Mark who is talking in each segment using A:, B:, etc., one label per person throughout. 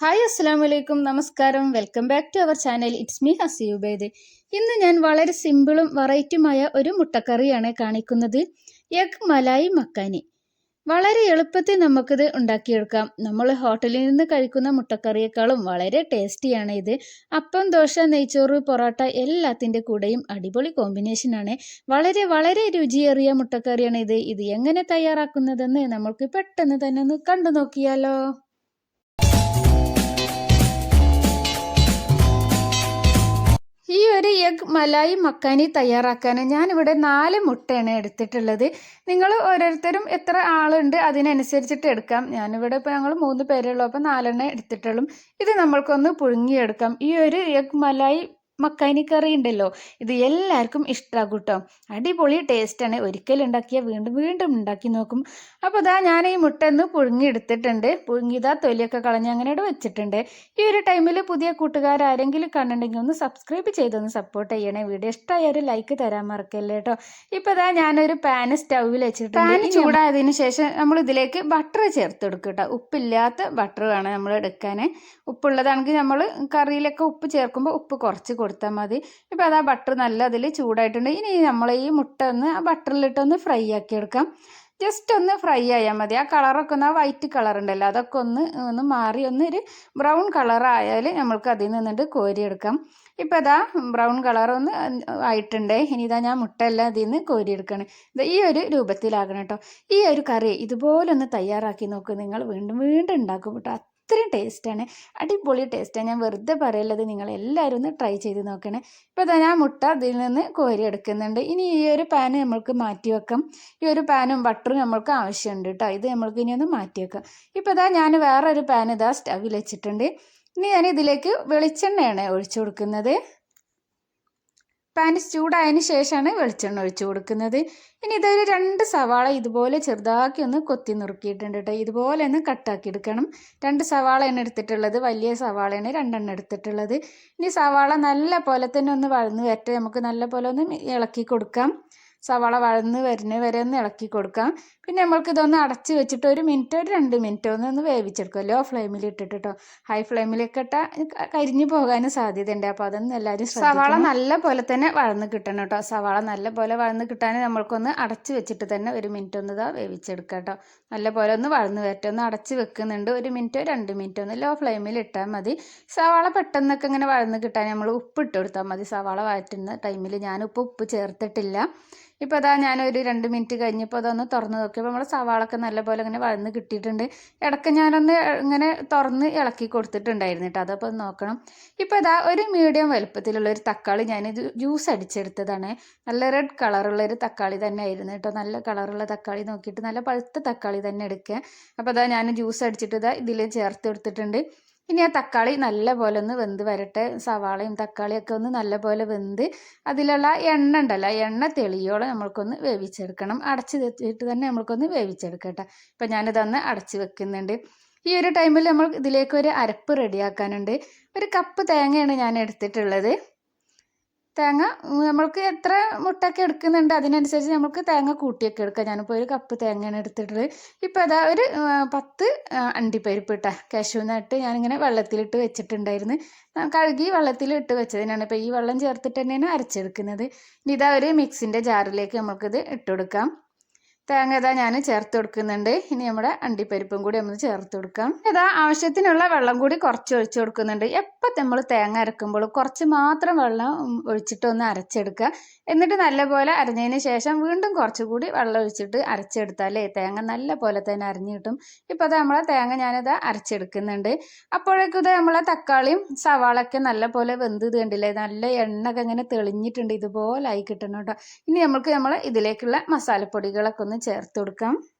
A: Hi അസ്സലാമലൈക്കും നമസ്കാരം. Welcome back to our channel. It's me ഹസിയുബൈദ്. ഇന്ന് ഞാൻ വളരെ സിമ്പിളും വെറൈറ്റിയുമായ ഒരു മുട്ടക്കറിയാണ് കാണിക്കുന്നത്. എഗ് മലായി മക്കാനി. വളരെ എളുപ്പത്തിൽ നമുക്കിത് ഉണ്ടാക്കിയെടുക്കാം. നമ്മൾ ഹോട്ടലിൽ നിന്ന് കഴിക്കുന്ന മുട്ടക്കറിയേക്കാളും വളരെ ടേസ്റ്റിയാണ് ഇത്. അപ്പം, ദോശ, നെയ്ച്ചോറ്, പൊറോട്ട എല്ലാത്തിൻ്റെ കൂടെയും അടിപൊളി കോമ്പിനേഷനാണ്. വളരെ വളരെ രുചിയേറിയ മുട്ടക്കറിയാണ് ഇത്. ഇത് എങ്ങനെ തയ്യാറാക്കുന്നതെന്ന് നമ്മൾക്ക് പെട്ടെന്ന് തന്നെ ഒന്ന് കണ്ടു നോക്കിയാലോ. ഈ ഒരു എഗ് മലായി മക്കാനി തയ്യാറാക്കാൻ ഞാനിവിടെ 4 മുട്ടയാണ് എടുത്തിട്ടുള്ളത്. നിങ്ങൾ ഓരോരുത്തരും എത്ര ആളുണ്ട് അതിനനുസരിച്ചിട്ട് എടുക്കാം. ഞാനിവിടെ ഇപ്പോൾ ഞങ്ങൾ 3 പേരുള്ളൂ, അപ്പോൾ 4 എടുത്തിട്ടുള്ളൂ. ഇത് നമ്മൾക്കൊന്ന് പുഴുങ്ങിയെടുക്കാം. ഈ ഒരു എഗ് മലായി മക്കാനി കറി ഉണ്ടല്ലോ, ഇത് എല്ലാവർക്കും ഇഷ്ടമാകും കേട്ടോ. അടിപൊളി ടേസ്റ്റാണ്. ഒരിക്കലും ഉണ്ടാക്കിയാൽ വീണ്ടും വീണ്ടും ഉണ്ടാക്കി നോക്കും. അപ്പോൾ ഇതാ ഞാൻ ഈ മുട്ട ഒന്ന് പുഴുങ്ങി എടുത്തിട്ടുണ്ട്. പുഴുങ്ങിയതാ തൊലിയൊക്കെ കളഞ്ഞ് അങ്ങനെ വെച്ചിട്ടുണ്ട്. ഈ ഒരു ടൈമിൽ പുതിയ കൂട്ടുകാരെങ്കിലും കണ്ടിട്ടുണ്ടെങ്കിൽ ഒന്ന് സബ്സ്ക്രൈബ് ചെയ്തൊന്ന് സപ്പോർട്ട് ചെയ്യണേ. വീഡിയോ ഇഷ്ടമായ ഒരു ലൈക്ക് തരാൻ മറക്കല്ലേ കേട്ടോ. ഇപ്പോൾ ഇതാ ഞാനൊരു പാൻ സ്റ്റൗവിൽ വെച്ചിട്ടുണ്ട്. പാൻ ചൂടായതിന് ശേഷം നമ്മൾ ഇതിലേക്ക് ബട്ടർ ചേർത്ത് കൊടുക്കും കേട്ടോ. ഉപ്പില്ലാത്ത ബട്ടർ വേണം നമ്മൾ എടുക്കാൻ. ഉപ്പുള്ളതാണെങ്കിൽ നമ്മൾ കറിയിലൊക്കെ ഉപ്പ് ചേർക്കുമ്പോൾ ഉപ്പ് കുറച്ച് കൊടുത്താൽ മതി. ഇപ്പോൾ അതാ ബട്ടർ നല്ല അതിൽ ചൂടായിട്ടുണ്ട്. ഇനി നമ്മൾ ഈ മുട്ട ഒന്ന് ആ ബട്ടറിലിട്ടൊന്ന് ഫ്രൈ ആക്കി എടുക്കാം. ജസ്റ്റ് ഒന്ന് ഫ്രൈ ആയാൽ മതി. ആ കളറൊക്കെ ഒന്ന് ആ വൈറ്റ് കളർ ഉണ്ടല്ലോ അതൊക്കെ ഒന്ന് മാറി ഒരു ബ്രൗൺ കളറായാൽ നമ്മൾക്ക് അതിൽ നിന്നിട്ട് കോരിയെടുക്കാം. ഇപ്പോൾ ഇതാ ബ്രൗൺ കളറൊന്ന് ആയിട്ടുണ്ട്. ഇനി ഇതാ ഞാൻ മുട്ട എല്ലാം അതിൽ നിന്ന് കോരിയെടുക്കണം. ഇത് ഈ ഒരു രൂപത്തിലാകണം കേട്ടോ. ഈ ഒരു കറി ഇതുപോലൊന്ന് തയ്യാറാക്കി നോക്കും, നിങ്ങൾ വീണ്ടും വീണ്ടും ഉണ്ടാക്കും കേട്ടോ. അത്രയും ടേസ്റ്റാണ്, അടിപൊളി ടേസ്റ്റാണ്. ഞാൻ വെറുതെ പറയല്ലത്, നിങ്ങൾ എല്ലാവരും ഒന്ന് ട്രൈ ചെയ്ത് നോക്കണേ. ഇപ്പോൾ ഇതാ ഞാൻ മുട്ട അതിൽ നിന്ന് കോരി എടുക്കുന്നുണ്ട്. ഇനി ഈ ഒരു പാന് നമ്മൾക്ക് മാറ്റി വെക്കാം. ഈ ഒരു പാനും ബട്ടറും നമ്മൾക്ക് ആവശ്യമുണ്ട് കേട്ടോ. ഇത് നമ്മൾക്ക് ഇനി ഒന്ന് മാറ്റി വെക്കാം. ഇപ്പോൾ ഇതാ ഞാൻ വേറൊരു പാൻ ഇതാ സ്റ്റവിൽ വെച്ചിട്ടുണ്ട്. ഇനി ഞാൻ ഇതിലേക്ക് വെളിച്ചെണ്ണയാണ് ഒഴിച്ചു കൊടുക്കുന്നത്. പാൻ ചൂടായതിന് ശേഷമാണ് വെളിച്ചെണ്ണ ഒഴിച്ചു കൊടുക്കുന്നത്. ഇനി ഇതൊരു 2 സവാള ഇതുപോലെ ചെറുതാക്കി ഒന്ന് കൊത്തി നുറുക്കിയിട്ടുണ്ട് കേട്ടോ. ഇതുപോലെ ഒന്ന് കട്ടാക്കി എടുക്കണം. 2 സവാളയാണ് എടുത്തിട്ടുള്ളത്, വലിയ സവാളയാണ് 2 എടുത്തിട്ടുള്ളത്. ഇനി സവാള നല്ല പോലെ തന്നെ ഒന്ന് വഴന്ന് വരട്ടെ. നമുക്ക് നല്ല പോലെ ഒന്ന് ഇളക്കി കൊടുക്കാം. സവാള വഴന്ന് വരുന്ന വരെ ഒന്ന് ഇളക്കി കൊടുക്കാം. പിന്നെ നമ്മൾക്ക് ഇതൊന്ന് അടച്ച് വെച്ചിട്ട് 1 മിനിറ്റോ 2 മിനിറ്റോ ഒന്ന് വേവിച്ചെടുക്കുക. ലോ ഫ്ലെയിമിൽ ഇട്ടിട്ട് കേട്ടോ. ഹൈ ഫ്ലെയിമിലൊക്കെ ഇട്ടാൽ കരിഞ്ഞു പോകാനും സാധ്യതയുണ്ട്. അപ്പോൾ അതൊന്നും എല്ലാവരും സവാള നല്ല പോലെ തന്നെ വഴന്ന് കിട്ടണം കേട്ടോ. സവാള നല്ല പോലെ വഴന്ന് കിട്ടാൻ നമ്മൾക്കൊന്ന് അടച്ച് വെച്ചിട്ട് തന്നെ 1 മിനിറ്റ് ഒന്ന് ഇതാ വേവിച്ചെടുക്കുക കേട്ടോ. നല്ല പോലെ ഒന്ന് വഴന്ന് വരട്ടെ. ഒന്ന് അടച്ച് വെക്കുന്നുണ്ട്. 1 മിനിറ്റോ 2 മിനിറ്റോ ഒന്ന് ലോ ഫ്ലെയിമിൽ ഇട്ടാൽ മതി. സവാള പെട്ടെന്നൊക്കെ ഇങ്ങനെ വഴന്ന് കിട്ടാൻ നമ്മൾ ഉപ്പ് ഇട്ട് കൊടുത്താൽ മതി. സവാള വഴറ്റുന്ന ടൈമിൽ ഞാനിപ്പോൾ ഉപ്പ് ചേർത്തിട്ടില്ല. ഇപ്പോൾ അതാ ഞാനൊരു 2 മിനിറ്റ് കഴിഞ്ഞപ്പോൾ അതൊന്ന് തുറന്ന് നോക്കിയപ്പോൾ നമ്മൾ സവാളൊക്കെ നല്ലപോലെ ഇങ്ങനെ വഴന്ന് കിട്ടിയിട്ടുണ്ട്. ഇടയ്ക്ക് ഞാനൊന്ന് ഇങ്ങനെ തുറന്ന് ഇളക്കി കൊടുത്തിട്ടുണ്ടായിരുന്നു കേട്ടോ. അതപ്പോൾ നോക്കണം. ഇപ്പോൾ അതാ ഒരു മീഡിയം വലുപ്പത്തിലുള്ളൊരു തക്കാളി ഞാനിത് ജ്യൂസ് അടിച്ചെടുത്തതാണ്. നല്ല റെഡ് കളറുള്ളൊരു തക്കാളി തന്നെ ആയിരുന്നു കേട്ടോ. നല്ല കളറുള്ള തക്കാളി നോക്കിയിട്ട് നല്ല പഴുത്ത തക്കാളി തന്നെ എടുക്കുക. അപ്പോൾ അതാ ഞാൻ ജ്യൂസ് അടിച്ചിട്ട് ഇതാ ഇതിൽ ചേർത്ത് കൊടുത്തിട്ടുണ്ട്. ഇനി ആ തക്കാളി നല്ല പോലെ ഒന്ന് വെന്ത് വരട്ടെ. സവാളയും തക്കാളിയൊക്കെ ഒന്ന് നല്ല പോലെ വെന്ത് അതിലുള്ള എണ്ണ ഉണ്ടല്ലോ, എണ്ണ തെളിയോളം നമ്മൾക്കൊന്ന് വേവിച്ചെടുക്കണം. അടച്ച് വെച്ചിട്ട് തന്നെ നമ്മൾക്കൊന്ന് വേവിച്ചെടുക്കട്ടെ. ഇപ്പം ഞാനിതൊന്ന് അടച്ച് വെക്കുന്നുണ്ട്. ഈ ഒരു ടൈമിൽ നമ്മൾ ഇതിലേക്ക് ഒരു അരപ്പ് റെഡിയാക്കാനുണ്ട്. 1 കപ്പ് തേങ്ങയാണ് ഞാൻ എടുത്തിട്ടുള്ളത്. തേങ്ങ നമ്മൾക്ക് എത്ര മുട്ടയൊക്കെ എടുക്കുന്നുണ്ട് അതിനനുസരിച്ച് നമുക്ക് തേങ്ങ കൂട്ടിയൊക്കെ എടുക്കാം. ഞാനിപ്പോൾ 1 കപ്പ് തേങ്ങയാണ് എടുത്തിട്ടുള്ളത്. ഇപ്പോൾ അതാ ഒരു 10 അണ്ടിപ്പരിപ്പ് ഇട്ട കാഷ്യൂനട്ട് ഞാനിങ്ങനെ വെള്ളത്തിലിട്ട് വെച്ചിട്ടുണ്ടായിരുന്നു. കഴുകി വെള്ളത്തിലിട്ട് വെച്ചതിനാണ്. ഇപ്പോൾ ഈ വെള്ളം ചേർത്തിട്ട് തന്നെയാണ് അരച്ചെടുക്കുന്നത്. ഇനി ഇതാ ഒരു മിക്സിൻ്റെ ജാറിലേക്ക് നമുക്കിത് ഇട്ട് കൊടുക്കാം. തേങ്ങ ഇതാ ഞാൻ ചേർത്ത് കൊടുക്കുന്നുണ്ട്. ഇനി നമ്മുടെ അണ്ടിപ്പരിപ്പും കൂടി നമ്മൾ ചേർത്ത് കൊടുക്കാം. ഇതാ ആവശ്യത്തിനുള്ള വെള്ളം കൂടി കുറച്ച് ഒഴിച്ചു കൊടുക്കുന്നുണ്ട്. എപ്പോൾ നമ്മൾ തേങ്ങ അരക്കുമ്പോൾ കുറച്ച് മാത്രം വെള്ളം ഒഴിച്ചിട്ട് ഒന്ന് അരച്ചെടുക്കുക. എന്നിട്ട് നല്ലപോലെ അരഞ്ഞതിന് ശേഷം വീണ്ടും കുറച്ചുകൂടി വെള്ളം ഒഴിച്ചിട്ട് അരച്ചെടുത്താലേ തേങ്ങ നല്ല പോലെ തന്നെ അരഞ്ഞു കിട്ടും. ഇപ്പോൾ അത് നമ്മളെ തേങ്ങ ഞാനിത് അരച്ചെടുക്കുന്നുണ്ട്. അപ്പോഴേക്കും ഇത് നമ്മളെ തക്കാളിയും സവാളൊക്കെ നല്ല പോലെ വെന്ത് കണ്ടില്ലേ, നല്ല എണ്ണയൊക്കെ ഇങ്ങനെ തെളിഞ്ഞിട്ടുണ്ട്. ഇതുപോലെ ആയി കിട്ടണം കേട്ടോ. ഇനി നമ്മൾ ഇതിലേക്കുള്ള മസാലപ്പൊടികളൊക്കെ ഒന്ന് ചേർത്ത് കൊടുക്കാം.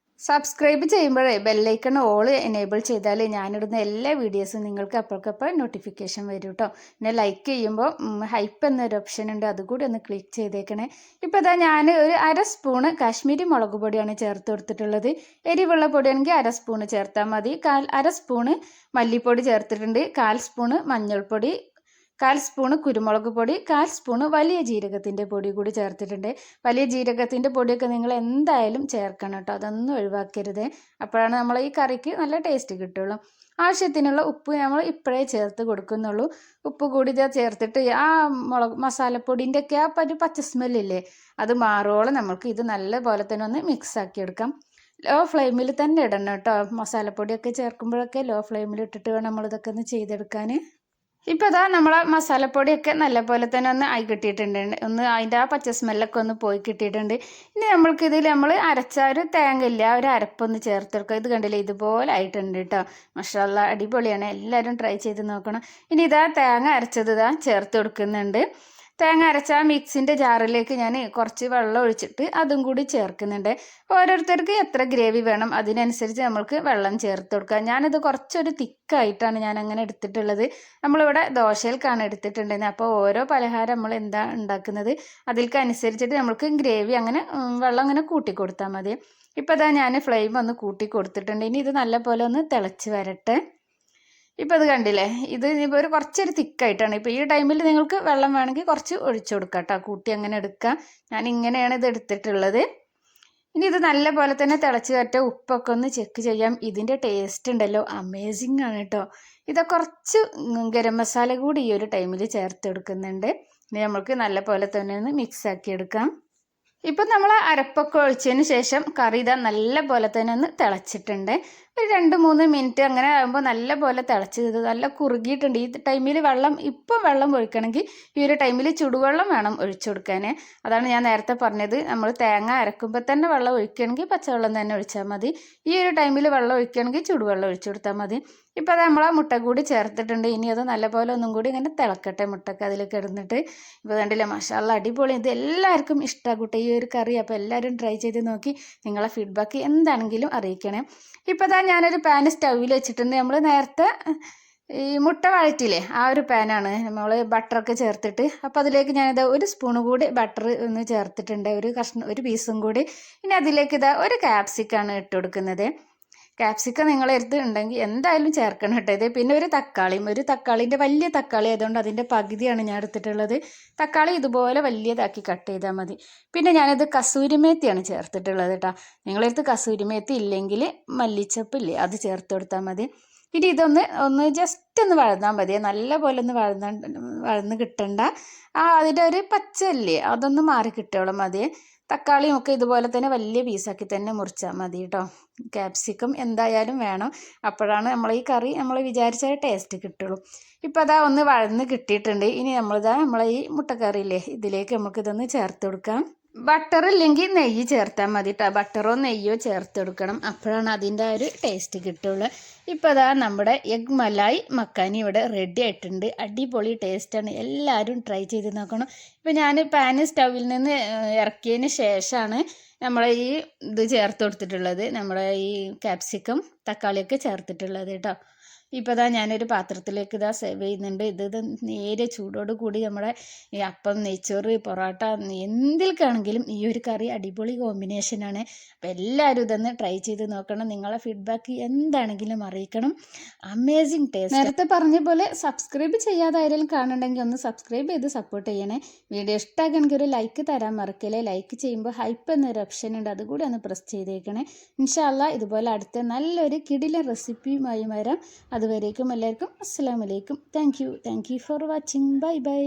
A: സബ്സ്ക്രൈബ് ചെയ്യുമ്പോഴേ ബെല്ലൈക്കൺ ഓൾ എനേബിൾ ചെയ്താൽ ഞാനിടുന്ന എല്ലാ വീഡിയോസും നിങ്ങൾക്ക് അപ്പോഴേക്കപ്പോൾ നോട്ടിഫിക്കേഷൻ വരും കേട്ടോ. പിന്നെ ലൈക്ക് ചെയ്യുമ്പോൾ ഹൈപ്പ് എന്നൊരു ഓപ്ഷൻ ഉണ്ട്, അതുകൂടി ഒന്ന് ക്ലിക്ക് ചെയ്തേക്കണേ. ഇപ്പോൾ ഇതാ ഞാൻ ഒരു 1/2 സ്പൂണ് കാശ്മീരി മുളക് പൊടിയാണ് ചേർത്ത് കൊടുത്തിട്ടുള്ളത്. എരിവുള്ള പൊടിയാണെങ്കിൽ 1/2 സ്പൂണ് ചേർത്താൽ മതി. 1/2 സ്പൂണ് മല്ലിപ്പൊടി ചേർത്തിട്ടുണ്ട്. 1/4 സ്പൂണ് മഞ്ഞൾപ്പൊടി, 1/4 സ്പൂണ് കുരുമുളക് പൊടി, 1/4 സ്പൂണ് വലിയ ജീരകത്തിൻ്റെ പൊടി കൂടി ചേർത്തിട്ടുണ്ട്. വലിയ ജീരകത്തിൻ്റെ പൊടിയൊക്കെ നിങ്ങൾ എന്തായാലും ചേർക്കണം കേട്ടോ, അതൊന്നും ഒഴിവാക്കരുത്. അപ്പോഴാണ് നമ്മൾ ഈ കറിക്ക് നല്ല ടേസ്റ്റ് കിട്ടുള്ളൂ. ആവശ്യത്തിനുള്ള ഉപ്പ് നമ്മൾ ഇപ്പോഴേ ചേർത്ത് കൊടുക്കുന്നുള്ളൂ. ഉപ്പ് കൂടി ചേർത്തിട്ട് ആ മസാലപ്പൊടിൻ്റെ ഒക്കെ ആ ഒരു പച്ച സ്മെല്ലില്ലേ, അത് മാറുവോളം നമുക്ക് ഇത് നല്ല പോലെ തന്നെ ഒന്ന് മിക്സ് ആക്കി എടുക്കാം. ലോ ഫ്ലെയിമിൽ തന്നെ ഇടണം കേട്ടോ. മസാലപ്പൊടിയൊക്കെ ചേർക്കുമ്പോഴൊക്കെ ലോ ഫ്ലെയിമിൽ ഇട്ടിട്ട് വേണം നമ്മളിതൊക്കെ ഒന്ന് ചെയ്തെടുക്കാൻ. ഇപ്പോൾ ഇതാ നമ്മളെ മസാലപ്പൊടിയൊക്കെ നല്ലപോലെ തന്നെ ഒന്ന് ആയി കിട്ടിയിട്ടുണ്ട്. ഒന്ന് അതിൻ്റെ ആ പച്ച സ്മെല്ലൊക്കെ ഒന്ന് പോയി കിട്ടിയിട്ടുണ്ട്. ഇനി നമ്മൾക്കിതിൽ നമ്മൾ അരച്ച ഒരു തേങ്ങ ഇല്ല, ഒരു അരപ്പൊന്ന് ചേർത്തെടുക്കുക. ഇത് കണ്ടില്ലേ, ഇതുപോലെ ആയിട്ടുണ്ട് കേട്ടോ. മാഷാഅല്ലാഹ്, അടിപൊളിയാണ്. എല്ലാവരും ട്രൈ ചെയ്ത് നോക്കണം. ഇനി ഇതാ തേങ്ങ അരച്ചത് ഇതാ ചേർത്ത് കൊടുക്കുന്നുണ്ട്. തേങ്ങ അരച്ച മിക്സിൻ്റെ ജാറിലേക്ക് ഞാൻ കുറച്ച് വെള്ളം ഒഴിച്ചിട്ട് അതും കൂടി ചേർക്കുന്നുണ്ട്. ഓരോരുത്തർക്ക് എത്ര ഗ്രേവി വേണം അതിനനുസരിച്ച് നമ്മൾക്ക് വെള്ളം ചേർത്ത് കൊടുക്കുക. ഞാനിത് കുറച്ചൊരു തിക്കായിട്ടാണ് ഞാൻ അങ്ങനെ എടുത്തിട്ടുള്ളത്. നമ്മളിവിടെ ദോശയിൽക്കാണ് എടുത്തിട്ടുണ്ടെങ്കിൽ അപ്പോൾ ഓരോ പലഹാരം നമ്മൾ എന്താ ഉണ്ടാക്കുന്നത് അതിൽക്കനുസരിച്ചിട്ട് നമ്മൾക്ക് ഗ്രേവി അങ്ങനെ വെള്ളം അങ്ങനെ കൂട്ടി കൊടുത്താൽ മതി. ഇപ്പോൾ അതാ ഞാൻ ഫ്ലെയിം ഒന്ന് കൂട്ടി കൊടുത്തിട്ടുണ്ട്. ഇനി ഇത് നല്ലപോലെ ഒന്ന് തിളച്ച് വരട്ടെ. ഇപ്പോൾ അത് കണ്ടില്ലേ, ഇത് ഇപ്പോൾ ഒരു കുറച്ചൊരു തിക്കായിട്ടാണ്. ഇപ്പോൾ ഈ ടൈമിൽ നിങ്ങൾക്ക് വെള്ളം വേണമെങ്കിൽ കുറച്ച് ഒഴിച്ചു കൊടുക്കാം കേട്ടോ, കൂട്ടി അങ്ങനെ എടുക്കുക. ഞാൻ ഇങ്ങനെയാണ് ഇത് എടുത്തിട്ടുള്ളത്. ഇനി ഇത് നല്ല പോലെ തന്നെ തിളച്ച് വരട്ടെ. ഉപ്പൊക്കെ ഒന്ന് ചെക്ക് ചെയ്യാം. ഇതിൻ്റെ ടേസ്റ്റ് ഉണ്ടല്ലോ, അമേസിങ് ആണ് കേട്ടോ. ഇത് കുറച്ച് ഗരം മസാല കൂടി ഈ ഒരു ടൈമിൽ ചേർത്ത് എടുക്കുന്നുണ്ട്. ഇനി നമുക്ക് നല്ല പോലെ തന്നെ ഒന്ന് മിക്സ് ആക്കി എടുക്കാം. ഇപ്പം നമ്മൾ അരപ്പൊക്കെ ഒഴിച്ചതിന് ശേഷം കറി ഇതാ നല്ല പോലെ തന്നെ ഒന്ന് തിളച്ചിട്ടുണ്ട്. ഒരു 2-3 മിനിറ്റ് അങ്ങനെ ആകുമ്പോൾ നല്ല പോലെ തിളച്ച് ഇത് നല്ല കുറുകിയിട്ടുണ്ട്. ഈ ടൈമിൽ ഇപ്പം വെള്ളം ഒഴിക്കണമെങ്കിൽ ഈ ഒരു ടൈമിൽ ചുടുവെള്ളം വേണം ഒഴിച്ചു കൊടുക്കാൻ. അതാണ് ഞാൻ നേരത്തെ പറഞ്ഞത്, നമ്മൾ തേങ്ങ അരക്കുമ്പോൾ തന്നെ വെള്ളം ഒഴിക്കുകയാണെങ്കിൽ പച്ചവെള്ളം തന്നെ ഒഴിച്ചാൽ മതി. ഈ ഒരു ടൈമിൽ വെള്ളം ഒഴിക്കുകയാണെങ്കിൽ ചുടുവെള്ളം ഒഴിച്ചു കൊടുത്താൽ മതി. ഇപ്പോൾ അത് നമ്മൾ ആ മുട്ട കൂടി ചേർത്തിട്ടുണ്ട്. ഇനി അത് നല്ലപോലെ ഒന്നും കൂടി ഇങ്ങനെ തിളക്കട്ടെ, മുട്ടക്ക് അതിലേക്ക് ഇടുന്നിട്ട്. ഇപ്പോൾ കണ്ടില്ലേ, മാഷാഅല്ലാഹ്, അടിപൊളി. ഇത് എല്ലാവർക്കും ഇഷ്ടമാകട്ടെ ഈ ഒരു കറി. അപ്പോൾ എല്ലാവരും ട്രൈ ചെയ്ത് നോക്കി നിങ്ങളെ ഫീഡ്ബാക്ക് എന്താണെങ്കിലും അറിയിക്കണേ. ഇപ്പോൾ ഇതാ ഞാനൊരു പാൻ സ്റ്റൗവിൽ വെച്ചിട്ടുണ്ട്. നമ്മൾ നേരത്തെ ഈ മുട്ട വഴറ്റില്ലേ ആ ഒരു പാനാണ്, നമ്മൾ ബട്ടറൊക്കെ ചേർത്തിട്ട്. അപ്പോൾ അതിലേക്ക് ഞാനിതാ 1 സ്പൂൺ കൂടി ബട്ടർ ഒന്ന് ചേർത്തിട്ടുണ്ട്, ഒരു പീസും കൂടി. ഇനി അതിലേക്ക് ഇതാ ഒരു ക്യാപ്സിക്കാണ് ഇട്ട് കൊടുക്കുന്നത്. ക്യാപ്സിക്കം നിങ്ങളെടുത്ത് ഉണ്ടെങ്കിൽ എന്തായാലും ചേർക്കണം കേട്ടോ. ഇത് പിന്നെ ഒരു തക്കാളീൻ്റെ വലിയ തക്കാളി ആയതുകൊണ്ട് അതിൻ്റെ പകുതിയാണ് ഞാൻ എടുത്തിട്ടുള്ളത്. തക്കാളി ഇതുപോലെ വലിയതാക്കി കട്ട് ചെയ്താൽ മതി. പിന്നെ ഞാനിത് കസൂരിമേത്തിയാണ് ചേർത്തിട്ടുള്ളത് കേട്ടോ. നിങ്ങളെടുത്ത് കസൂരിമേത്തി ഇല്ലെങ്കിൽ മല്ലിച്ചപ്പില്ലേ, അത് ചേർത്ത് കൊടുത്താൽ മതി. ഇനി ഇതൊന്ന് ജസ്റ്റ് ഒന്ന് വഴന്നാൽ മതി. നല്ല പോലെ ഒന്ന് വഴന്ന് കിട്ടണ്ട. അതിൻ്റെ ഒരു പച്ചല്ലേ അതൊന്ന് മാറി കിട്ടുകയോളം മതി. തക്കാളിയും ഒക്കെ ഇതുപോലെ തന്നെ വലിയ പീസാക്കി തന്നെ മുറിച്ചാൽ മതി കേട്ടോ. ക്യാപ്സിക്കം എന്തായാലും വേണം, അപ്പോഴാണ് നമ്മൾ ഈ കറി നമ്മൾ വിചാരിച്ച ടേസ്റ്റ് കിട്ടുള്ളൂ. ഇപ്പോൾ അതാ ഒന്ന് വഴന്ന് കിട്ടിയിട്ടുണ്ട്. ഇനി നമ്മളെ ഈ മുട്ടക്കറിയില്ലേ ഇതിലേക്ക് നമുക്കിതൊന്ന് ചേർത്ത് കൊടുക്കാം. ബട്ടർ ഇല്ലെങ്കിൽ നെയ്യ് ചേർത്താൽ മതി കേട്ടോ. ബട്ടറോ നെയ്യോ ചേർത്ത് കൊടുക്കണം, അപ്പോഴാണ് അതിൻ്റെ ഒരു ടേസ്റ്റ് കിട്ടുള്ളൂ. ഇപ്പോൾ അതാ നമ്മുടെ എഗ് മലായി മക്കാനി ഇവിടെ റെഡി ആയിട്ടുണ്ട്. അടിപൊളി ടേസ്റ്റാണ്, എല്ലാവരും ട്രൈ ചെയ്ത് നോക്കണം. ഇപ്പോൾ ഞാൻ പാന് സ്റ്റൗവിൽ നിന്ന് ഇറക്കിയതിന് ശേഷമാണ് നമ്മളെ ഈ ഇത് ചേർത്ത് കൊടുത്തിട്ടുള്ളത്, നമ്മുടെ ഈ ക്യാപ്സിക്കം തക്കാളിയൊക്കെ ചേർത്തിട്ടുള്ളത് കേട്ടോ. ഇപ്പോൾ ഇതാ ഞാനൊരു പാത്രത്തിലേക്ക് ഇതാ സെർവ് ചെയ്യുന്നുണ്ട്. ഇത് നേരെ ചൂടോട് കൂടി നമ്മുടെ ഈ അപ്പം, നെയ്ച്ചോറ്, പൊറോട്ട എന്തിൽക്കാണെങ്കിലും ഈ ഒരു കറി അടിപൊളി കോമ്പിനേഷനാണ്. അപ്പോൾ എല്ലാവരും ഇതൊന്ന് ട്രൈ ചെയ്ത് നോക്കണം. നിങ്ങളെ ഫീഡ്ബാക്ക് എന്താണെങ്കിലും അറിയിക്കണം. Amazing taste. നേരത്തെ പറഞ്ഞ പോലെ സബ്സ്ക്രൈബ് ചെയ്യാതെ ആരെങ്കിലും കാണുന്നുണ്ടെങ്കിൽ ഒന്ന് സബ്സ്ക്രൈബ് ചെയ്ത് സപ്പോർട്ട് ചെയ്യണേ. വീഡിയോ ഇഷ്ടമാണെങ്കിൽ ഒരു ലൈക്ക് തരാൻ മറക്കല്ലേ. ലൈക്ക് ചെയ്യുമ്പോൾ ഹൈപ്പ് എന്നൊരു ഓപ്ഷൻ ഉണ്ട്, അതുകൂടി ഒന്ന് പ്രസ് ചെയ്തേക്കണേ. ഇൻഷാ അല്ലാഹ് ഇതുപോലെ അടുത്ത നല്ലൊരു കിടിലൻ റെസിപ്പിയുമായി വരാം. അതുവരേക്കും എല്ലാവർക്കും അസ്സലാമു അലൈക്കും. Thank you for watching. Bye bye.